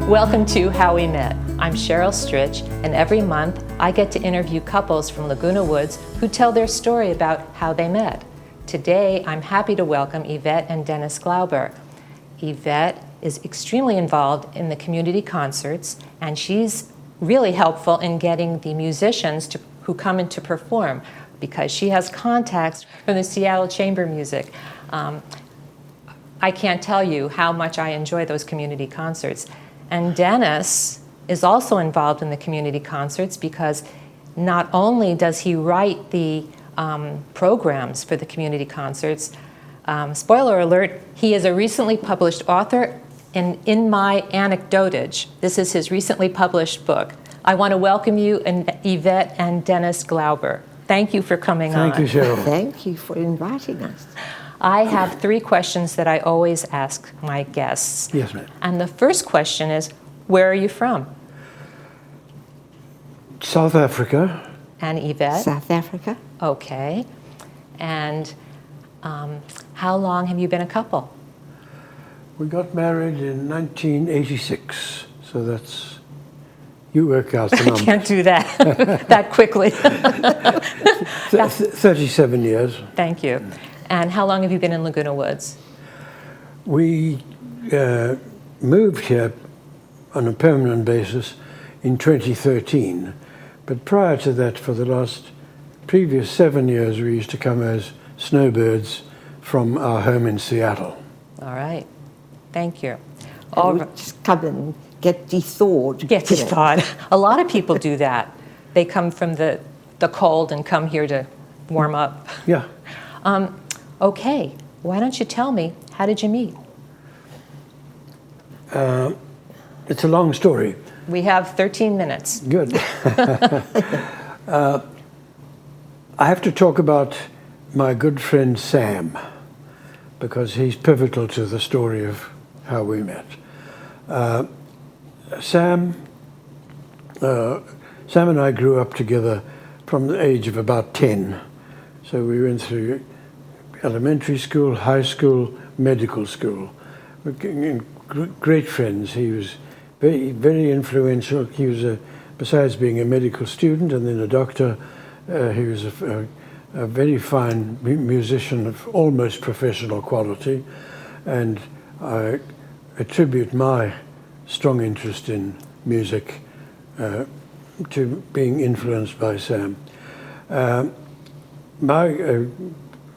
Welcome to How We Met. I'm Sheryl Strich, and every month I get to interview couples from Laguna Woods who tell their story about how they met. Today, I'm happy to welcome Yvette and Dennis Glauber. Yvette is extremely involved in the community concerts, and she's really helpful in getting the musicians who come in to perform because she has contacts from the Seattle Chamber Music. I can't tell you how much I enjoy those community concerts. And Dennis is also involved in the community concerts because not only does he write the programs for the community concerts, spoiler alert, he is a recently published author in My Anecdotage. This is his recently published book. I want to welcome you, Yvette and Dennis Glauber. Thank you for coming on. Thank you, Sheryl. Thank you for inviting us. I have 3 questions that I always ask my guests. Yes, ma'am. And the first question is, where are you from? South Africa. And Yvette? South Africa. Okay. And how long have you been a couple? We got married in 1986, so that's, you work out the number. I can't do that that quickly. 37 years. Thank you. And how long have you been in Laguna Woods? We moved here on a permanent basis in 2013, but prior to that, for the previous 7 years, we used to come as snowbirds from our home in Seattle. All right. Thank you. Just come and get de-thawed. Get de-thawed. A lot of people do that. They come from the cold and come here to warm up. Yeah. Okay, why don't you tell me, how did you meet? It's a long story. We have 13 minutes. Good. I have to talk about my good friend Sam, because he's pivotal to the story of how we met. Sam and I grew up together from the age of about 10. So we went through elementary school, high school, medical school. Great friends. He was very, very influential. He was, besides being a medical student and then a doctor, he was a very fine musician of almost professional quality. And I attribute my strong interest in music to being influenced by Sam.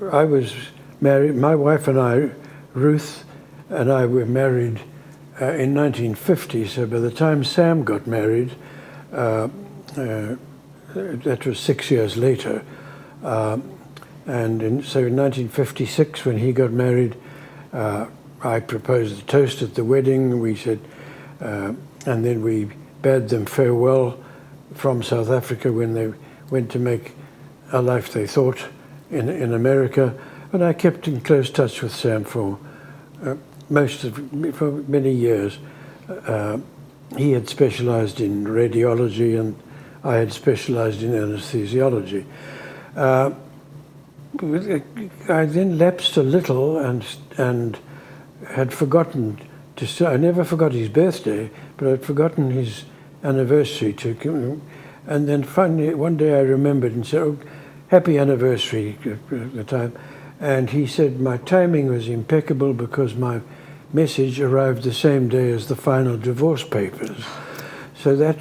I was married, my wife and I, Ruth and I, were married in 1950, so by the time Sam got married, that was 6 years later. So in 1956, when he got married, I proposed the toast at the wedding. We said, and then we bade them farewell from South Africa when they went to make a life they thought in America, and I kept in close touch with Sam for many years. He had specialized in radiology, and I had specialized in anesthesiology. I then lapsed a little and had forgotten to. I never forgot his birthday, but I'd forgotten his anniversary and then finally one day I remembered and said, "Oh, happy anniversary," at the time. And he said my timing was impeccable because my message arrived the same day as the final divorce papers. So that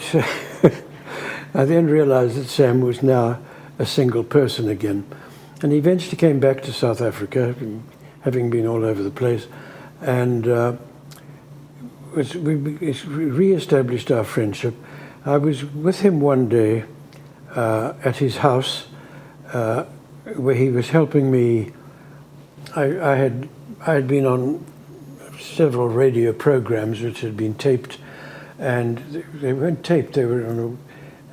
I then realized that Sam was now a single person again. And he eventually came back to South Africa, having been all over the place, and we re-established our friendship. I was with him one day at his house where he was helping me. I had been on several radio programs which had been taped, and they weren't taped, they were on an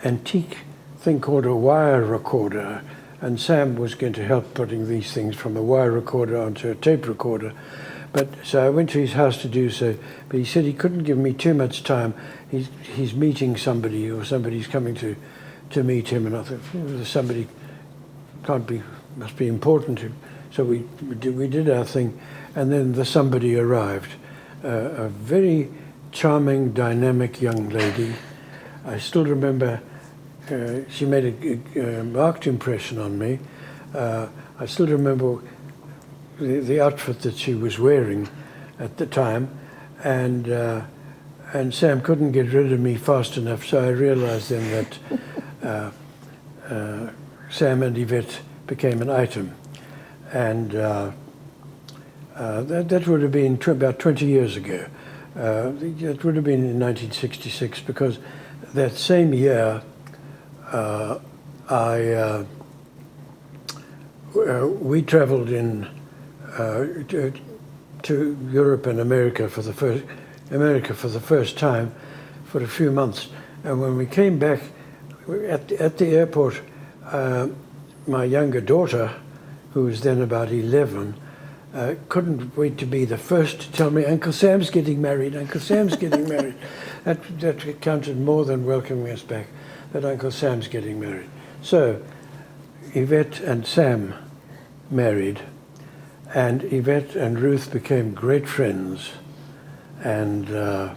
antique thing called a wire recorder, and Sam was going to help putting these things from a wire recorder onto a tape recorder. But so I went to his house to do so, but he said he couldn't give me too much time. He's meeting somebody, or somebody's coming to to meet him, and I thought, there's somebody must be important. So we did our thing, and then the somebody arrived, a very charming, dynamic young lady. I still remember she made a marked impression on me. I still remember the outfit that she was wearing at the time, and Sam couldn't get rid of me fast enough, so I realized then that Sam and Yvette became an item. And that would have been about 20 years ago. It would have been in 1966, because that same year we traveled to Europe and America for the first time for a few months. And when we came back at the airport, my younger daughter, who was then about 11, couldn't wait to be the first to tell me, Uncle Sam's getting married, Uncle Sam's getting married. That counted more than welcoming us back, that Uncle Sam's getting married. So Yvette and Sam married, and Yvette and Ruth became great friends. And the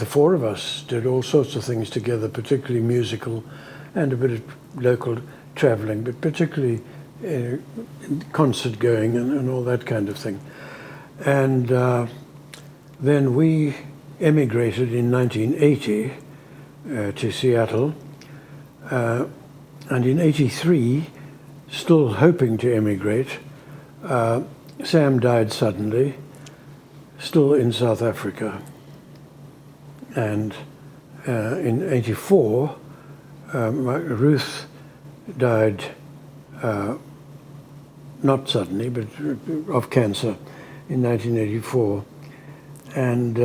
four of us did all sorts of things together, particularly musical and a bit of local traveling, but particularly concert going and all that kind of thing. And then we emigrated in 1980 to Seattle, and in 83, still hoping to emigrate, Sam died suddenly, still in South Africa. And in 84, Ruth died, not suddenly, but of cancer in 1984. And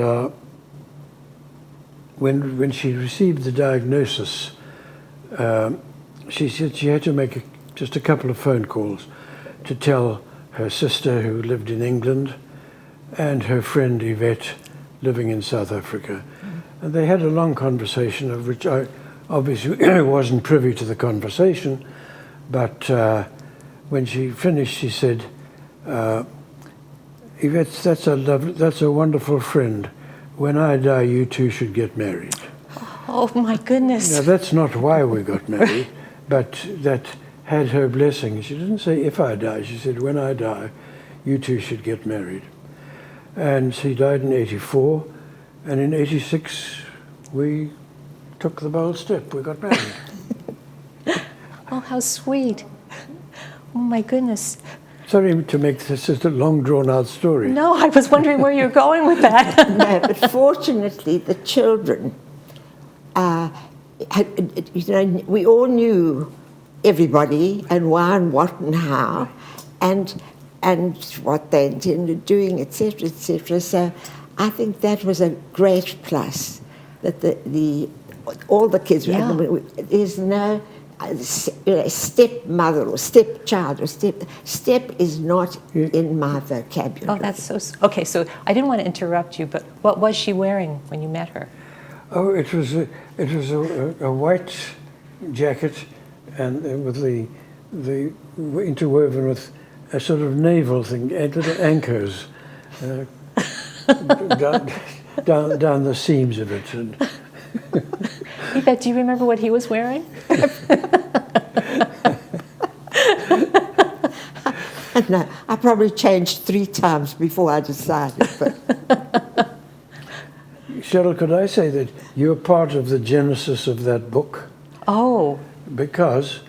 when she received the diagnosis, she said she had to make just a couple of phone calls to tell her sister, who lived in England, and her friend Yvette, living in South Africa. And they had a long conversation, of which I obviously wasn't privy to the conversation, but when she finished, she said, Yvette, that's a wonderful friend. When I die, you two should get married. Oh, my goodness. Now, that's not why we got married, but that had her blessing. She didn't say, if I die. She said, when I die, you two should get married. And she died in 84, and in 86, we took the bold step. We got married. Oh, how sweet. Oh, my goodness. Sorry to make this just a long, drawn-out story. No, I was wondering where you're going with that. No, but fortunately, the children, we all knew everybody and why and what and how, and what they intended doing, etc., etc. So I think that was a great plus, that all the kids. Yeah. There's no stepmother or stepchild or step is not in my vocabulary. Oh, that's so... Okay, so I didn't want to interrupt you, but what was she wearing when you met her? Oh, it was a white jacket, and with the interwoven with a sort of naval thing, little anchors down the seams of it. And Yvette, do you remember what he was wearing? No, I probably changed 3 times before I decided. But Sheryl, could I say that you're part of the genesis of that book? Oh. Because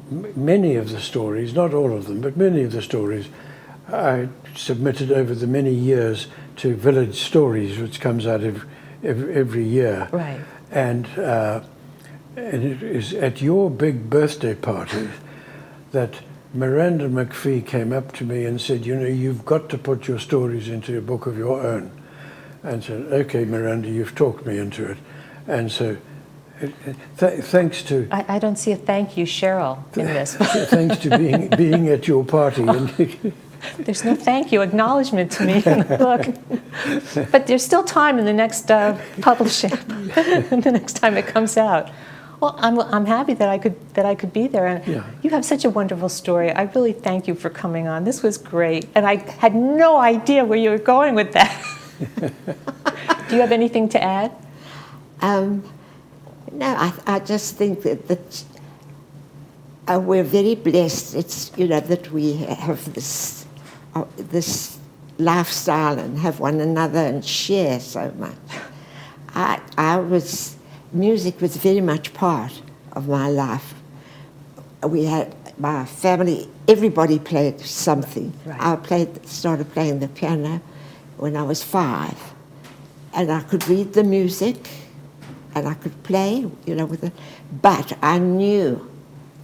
many of the stories, not all of them, but many of the stories, I submitted over the many years to Village Stories, which comes out every year. Right. And it is at your big birthday party that Miranda McPhee came up to me and said, you've got to put your stories into a book of your own. And said, okay, Miranda, you've talked me into it. And so thanks to... I don't see a thank you, Sheryl, in this. Thanks to being at your party. There's no thank you acknowledgement to me in the book. But there's still time in the next publishing, the next time it comes out. Well, I'm happy that I could be there, and Yeah. you have such a wonderful story. I really thank you for coming on. This was great, and I had no idea where you were going with that. Do you have anything to add? No, I just think that we're very blessed. It's that we have this lifestyle and have one another and share so much. Music was very much part of my life. We had my family. Everybody played something. Right. I started playing the piano when I was 5, and I could read the music, and I could play, with it. But I knew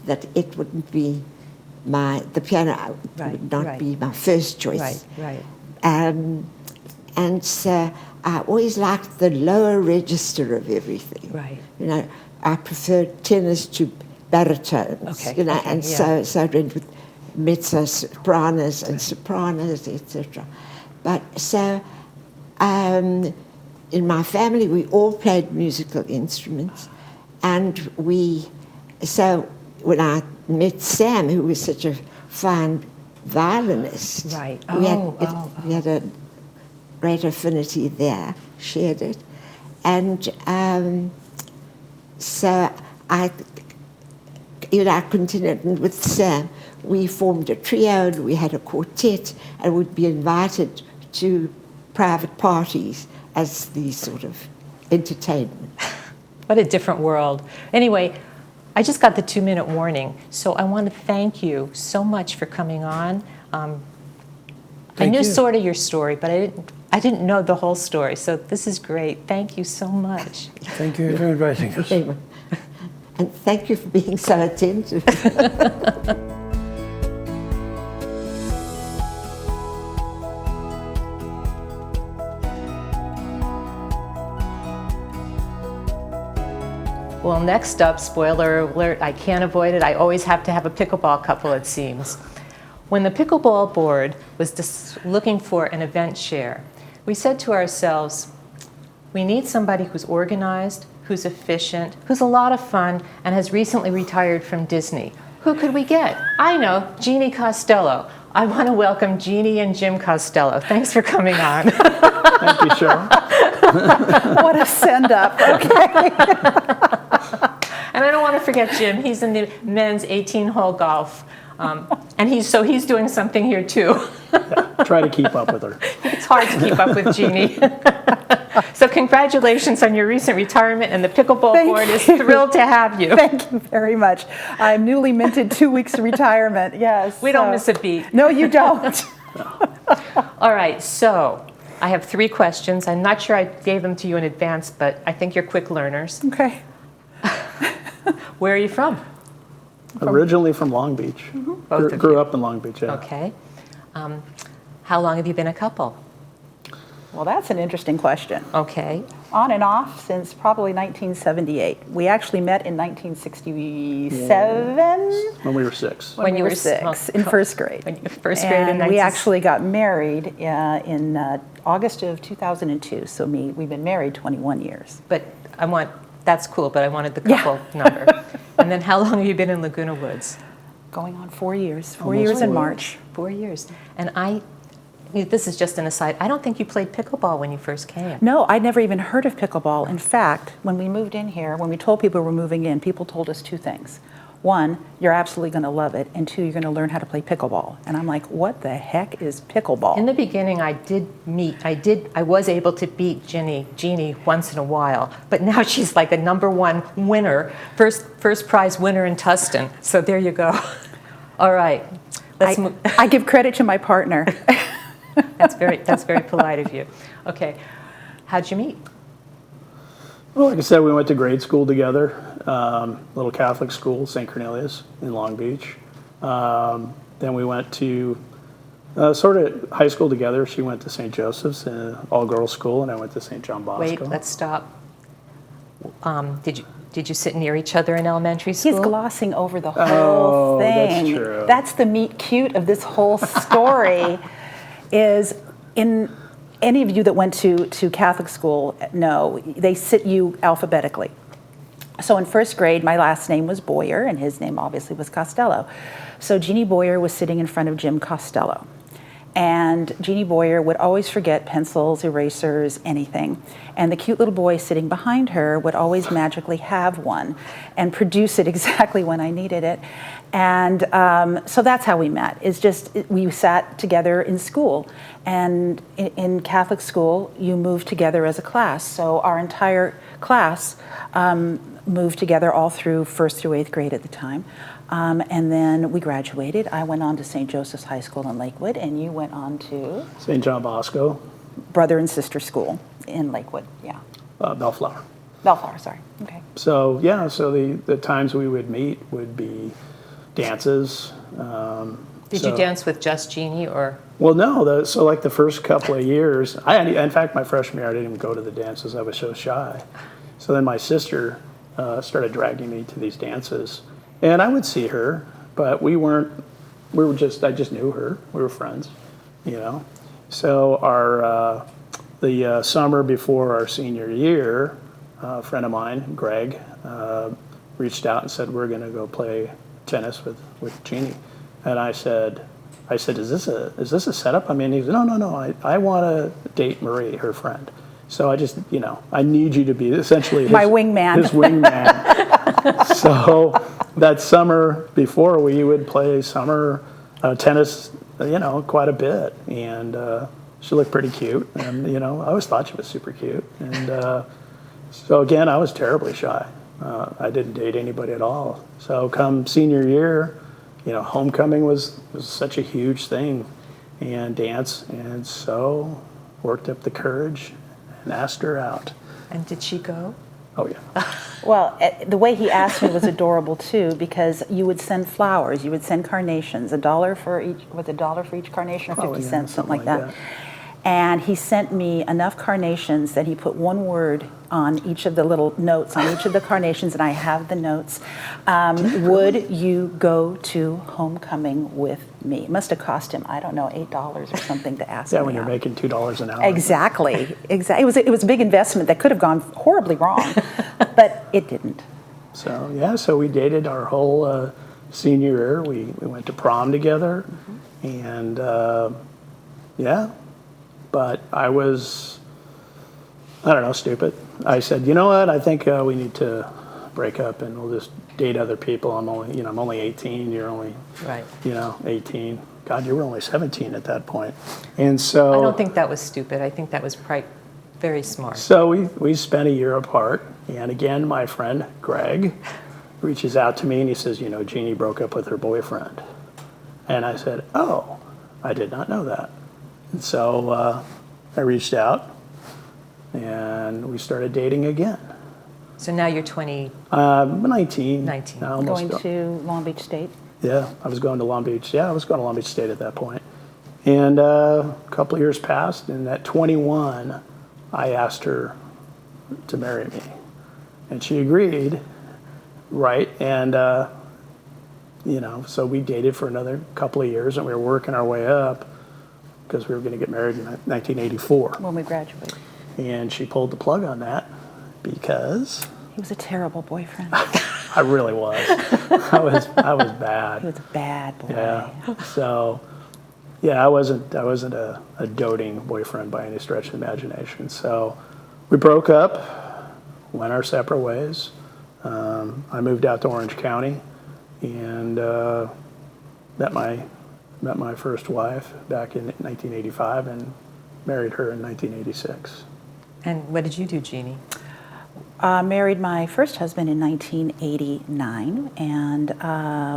that it wouldn't be the piano would not be my first choice. Right. And so I always liked the lower register of everything. Right. I preferred tenors to baritones. Okay, So I went with mezzo sopranos and sopranos, etc. But so in my family we all played musical instruments, and so when I met Sam, who was such a fine violinist, Right. we had a great affinity there, shared it. And so I continued, and with Sam, we formed a trio, and we had a quartet, and we'd be invited to private parties as the sort of entertainment. What a different world. Anyway, I just got the 2-minute warning, so I want to thank you so much for coming on. I knew sort of your story, but I didn't know the whole story, so this is great. Thank you so much. Thank you for inviting us. And thank you for being so attentive. Well, next up, spoiler alert, I can't avoid it. I always have to have a pickleball couple, it seems. When the pickleball board was looking for an event chair, we said to ourselves, we need somebody who's organized, who's efficient, who's a lot of fun, and has recently retired from Disney. Who could we get? I know, Jeannie Costello. I want to welcome Jeannie and Jim Costello. Thanks for coming on. Thank you, Sheryl. What a send-up, okay. And I don't want to forget Jim. He's in the men's 18-hole golf. And he's doing something here too. Yeah, try to keep up with her. It's hard to keep up with Jeannie. So congratulations on your recent retirement, and the pickleball board is thrilled to have you. Thank you very much. I'm newly minted 2 weeks of retirement, yes. We don't miss a beat. No, you don't. All right, so I have 3 questions. I'm not sure I gave them to you in advance, but I think you're quick learners. Okay. Where are you from? Originally from Long Beach. Both of Grew you. up in Long Beach, yeah. Okay. How long have you been a couple? Well, that's an interesting question. Okay. On and off since probably 1978. We actually met in 1967. When we were 6. When we were 6, in first grade. First grade in And we actually got married in August of 2002. So we've been married 21 years. But that's cool, but I wanted the couple number. And then how long have you been in Laguna Woods? Going on 4 years. 4 Almost years in 4 March. 4 years. And this is just an aside, I don't think you played pickleball when you first came. No, I'd never even heard of pickleball. In fact, when we moved in here, when we told people we're moving in, people told us 2 things. 1, you're absolutely going to love it, and 2, you're going to learn how to play pickleball. And I'm like, what the heck is pickleball? In the beginning, I was able to beat Jeannie once in a while, but now she's like a #1 winner, first prize winner in Tustin. So there you go. All right, let's move. I give credit to my partner. That's very polite of you. Okay, how'd you meet? Well, like I said, we went to grade school together, little Catholic school, St. Cornelius in Long Beach. Then we went to sort of high school together. She went to St. Joseph's, all-girls school, and I went to St. John Bosco. Wait, let's stop. Did you sit near each other in elementary school? He's glossing over the whole thing. That's true. That's the meet cute of this whole story. Is in any of you that went to Catholic school know they sit you alphabetically. So in first grade, my last name was Boyer, and his name obviously was Costello. So Jeannie Boyer was sitting in front of Jim Costello. And Jeannie Boyer would always forget pencils, erasers, anything. And the cute little boy sitting behind her would always magically have one and produce it exactly when I needed it. And so that's how we met. It's just, we sat together in school. And in Catholic school, you move together as a class. So our entire class moved together all through 1st through 8th grade at the time. And then we graduated. I went on to St. Joseph's High School in Lakewood, and you went on to? St. John Bosco. Brother and sister school in Lakewood, yeah. Bellflower. Bellflower, sorry, okay. So, yeah, so the times we would meet would be dances. Did you dance with just Jeannie, or? Well, no, so like the first couple of years, in fact, my freshman year, I didn't even go to the dances. I was so shy. So then my sister started dragging me to these dances. And I would see her, but I just knew her. We were friends, you know. So the summer before our senior year, a friend of mine, Greg, reached out and said, we're going to go play tennis with Jeannie. And I said, is this a setup? I mean, he said, no, I want to date Marie, her friend. So I just, I need you to be essentially my wingman. His wingman. So that summer before, we would play summer tennis, quite a bit. And she looked pretty cute. And, I always thought she was super cute. And so again, I was terribly shy. I didn't date anybody at all. So come senior year, homecoming was such a huge thing, and dance. And so worked up the courage and asked her out. And did she go? Oh, yeah. Well, the way he asked me was adorable too, because you would send flowers, you would send carnations, $1 for each carnation, or 50 cents, something like that. And he sent me enough carnations that he put one word on each of the little notes on each of the carnations, and I have the notes. Would you go to homecoming with me? It must have cost him, I don't know, $8 or something to ask me. Yeah, when you're making $2 an hour. Exactly. It was a big investment that could have gone horribly wrong, but it didn't. So, yeah, so we dated our whole senior year. We went to prom together, and yeah. But I was, I don't know, stupid. I said, you know what? I think we need to break up, and we'll just date other people. I'm only 18. You're only, Right. 18. God, you were only 17 at that point. And so I don't think that was stupid. I think that was very smart. So we spent a year apart, and again, my friend Greg reaches out to me and he says, Jeannie broke up with her boyfriend. And I said, oh, I did not know that. And so I reached out, and we started dating again. So now you're 20. 19. 19. Going to Long Beach State? Yeah, I was going to Long Beach. Yeah, I was going to Long Beach State at that point. And a couple of years passed, and at 21, I asked her to marry me. And she agreed, right? And, so we dated for another couple of years, and we were working our way up, because we were going to get married in 1984. When we graduated. And she pulled the plug on that because He was a terrible boyfriend. I really was. I was bad. He was a bad boy. Yeah. So, yeah, I wasn't a doting boyfriend by any stretch of the imagination. So, we broke up, went our separate ways. I moved out to Orange County, and met my first wife back in 1985, and married her in 1986. And what did you do, Jeannie? Married my first husband in 1989, and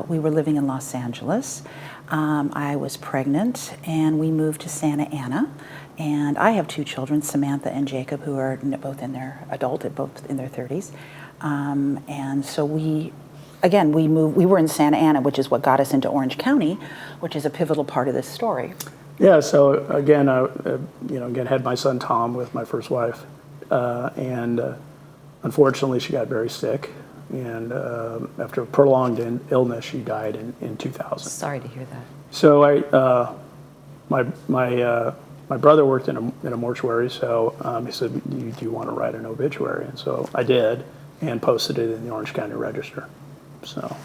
we were living in Los Angeles. I was pregnant, and we moved to Santa Ana. And I have two children, Samantha and Jacob, who are both in their both in their 30s. And so we moved. We were in Santa Ana, which is what got us into Orange County, which is a pivotal part of this story. Yeah. So again, I had my son Tom with my first wife, and unfortunately, she got very sick, and after a prolonged illness, she died in 2000. Sorry to hear that. So my brother worked in a mortuary, so he said, "Do you want to write an obituary?" And so I did, and posted it in the Orange County Register. So,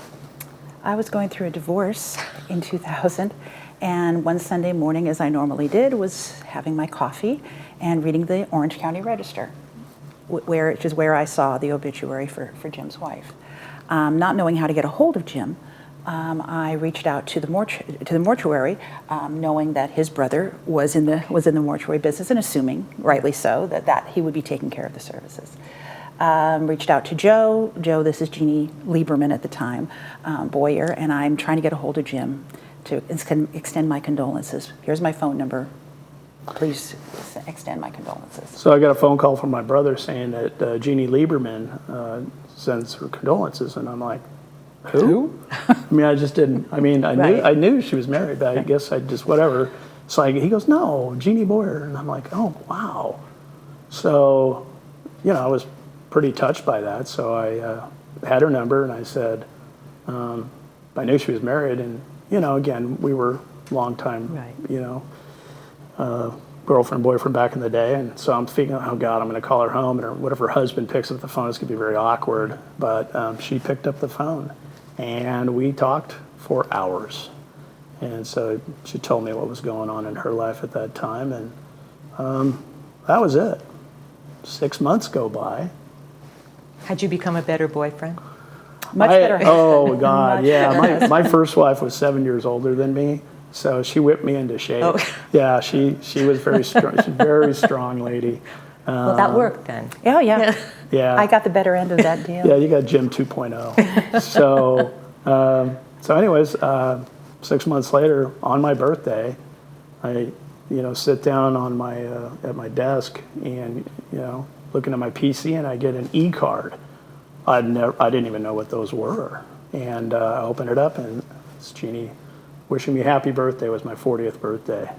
I was going through a divorce in 2000, and one Sunday morning, as I normally did, was having my coffee and reading the Orange County Register, which is where I saw the obituary for Jim's wife. Not knowing how to get a hold of Jim, I reached out to the mortuary, knowing that his brother was in the mortuary business, and assuming, rightly so, that he would be taking care of the services. Reached out to Joe. Joe, this is Jeannie Lieberman at the time, Boyer, and I'm trying to get a hold of Jim to extend my condolences. Here's my phone number. Please extend my condolences. so I got a phone call from my brother saying that Jeannie Lieberman sends her condolences, and I'm like, who? I mean, I just didn't. I mean, Right. I knew she was married, but I guess I just whatever. So he goes, no, Jeannie Boyer, and I'm like, oh wow. So, I was pretty touched by that. So I had her number, and I said, I knew she was married, and again, we were long time, Right. Girlfriend, boyfriend back in the day, and so I'm thinking, oh God, I'm going to call her home, and what if her husband picks up the phone? It's going to be very awkward. But she picked up the phone, and we talked for hours. And so she told me what was going on in her life at that time, and that was it. 6 months go by. Had you become a better boyfriend? Much better. Oh God, Much yeah. better. My first wife was 7 years older than me, so she whipped me into shape. Oh. Yeah, she was very strong. She's a very strong lady. Well, that worked then. Oh, yeah. Yeah. I got the better end of that deal. Yeah, you got Jim 2.0. So anyways, 6 months later, on my birthday, I sit down on my at my desk and looking at my PC, and I get an e-card. I didn't even know what those were, and I opened it up, and it's Jeannie wishing me happy birthday. It was my 40th birthday,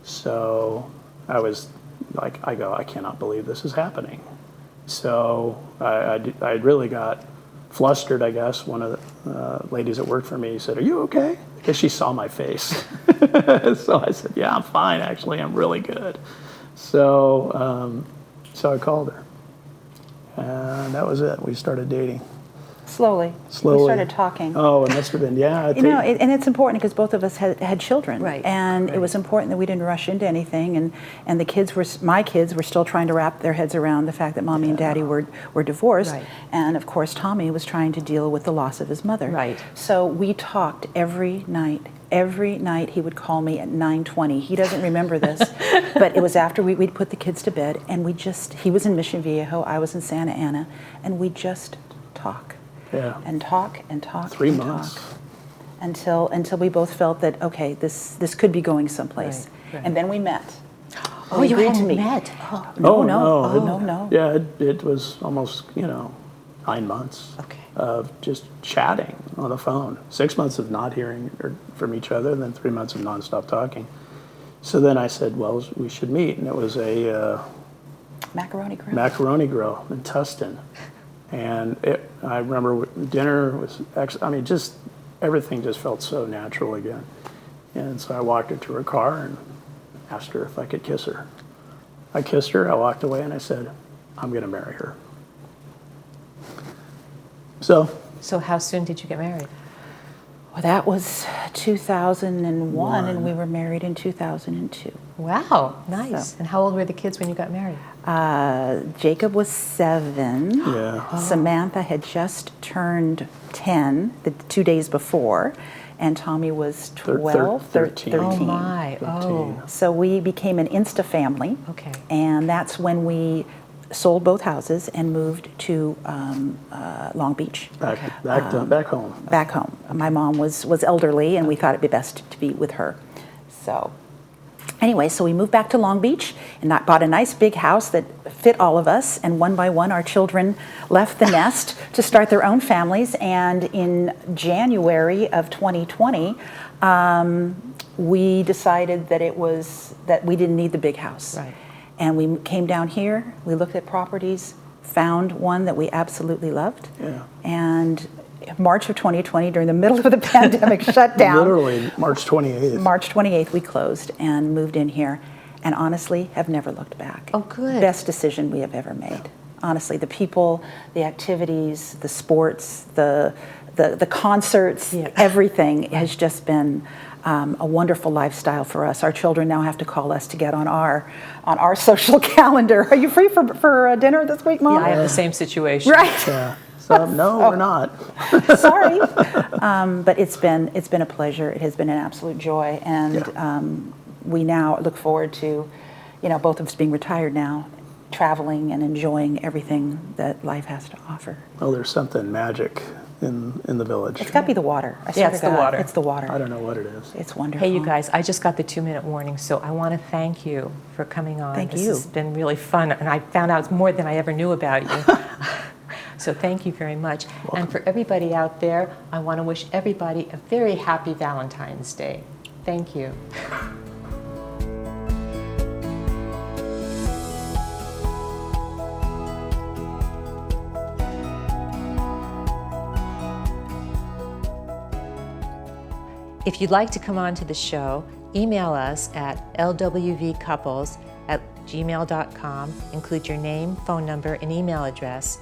so I was like, I cannot believe this is happening. So I really got flustered, I guess. One of the ladies that worked for me said, "Are you okay?" Because she saw my face. So I said, "Yeah, I'm fine, actually. I'm really good." So I called her. And that was it. We started dating. Slowly. Slowly. We started talking. Oh, it must have been, yeah. And it's important because both of us had children. Right. And it was important that we didn't rush into anything. And my kids were still trying to wrap their heads around the fact that Mommy and Daddy were divorced. Right. And of course, Tommy was trying to deal with the loss of his mother. Right. So we talked every night. Every night he would call me at 9:20. He doesn't remember this, but it was after we'd put the kids to bed, and he was in Mission Viejo, I was in Santa Ana, and we just talk. Yeah. And talk and talk. 3 and months. talk until we both felt that, okay, this could be going someplace. Right. And then we met. Oh, We you agreed to hadn't meet. met? Oh. No. Yeah, it was almost, 9 months Okay. of just chatting on the phone. 6 months of not hearing from each other, and then 3 months of nonstop talking. So then I said, well, we should meet. And it was a Macaroni grill. macaroni grill in Tustin. And I remember dinner was, just everything just felt so natural again. And so I walked her to her car and asked her if I could kiss her. I kissed her, I walked away, and I said, I'm going to marry her. So how soon did you get married? Well, that was 2001, and we were married in 2002. Wow, nice. So- And how old were the kids when you got married? Jacob was 7. Yeah. Samantha had just turned 10 the 2 days before, and Tommy was 12, 13. 13. Oh my, 13. oh, So we became an Insta family. okay. And that's when we sold both houses and moved to Long Beach, Back home. back home. My mom was elderly, and we thought it'd be best to be with her. So anyway, so we moved back to Long Beach and bought a nice big house that fit all of us. And one by one, our children left the nest to start their own families. And in January of 2020, we decided that we didn't need the big house. Right. And we came down here, we looked at properties, found one that we absolutely loved. Yeah. And March of 2020, during the middle of the pandemic shutdown, Literally March 28th. March 28th, we closed and moved in here. And honestly, have never looked back. Oh, good. Best decision we have ever made. honestly. The people, the activities, the sports, the concerts, everything has just been a wonderful lifestyle for us. Our children now have to call us to get on our social calendar. Are you free for dinner this week, Mom? Yeah, I have the same situation. Right. Yeah. So no, we're not. Sorry, but it's been a pleasure. It has been an absolute joy, and we now look forward to, both of us being retired now, traveling and enjoying everything that life has to offer. Oh, there's something magic in the village. It's got to be the water. I Yeah, swear it's to the God, water. It's the water. I don't know what it is. It's wonderful. Hey, you guys, I just got the 2-minute warning, so I want to thank you for coming on. Thank This you. has been really fun, and I found out more than I ever knew about you. So thank you very much. And for everybody out there, I want to wish everybody a very happy Valentine's Day. Thank you. If you'd like to come on to the show, email us at lwvcouples@gmail.com. Include your name, phone number, and email address,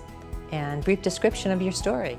and brief description of your story.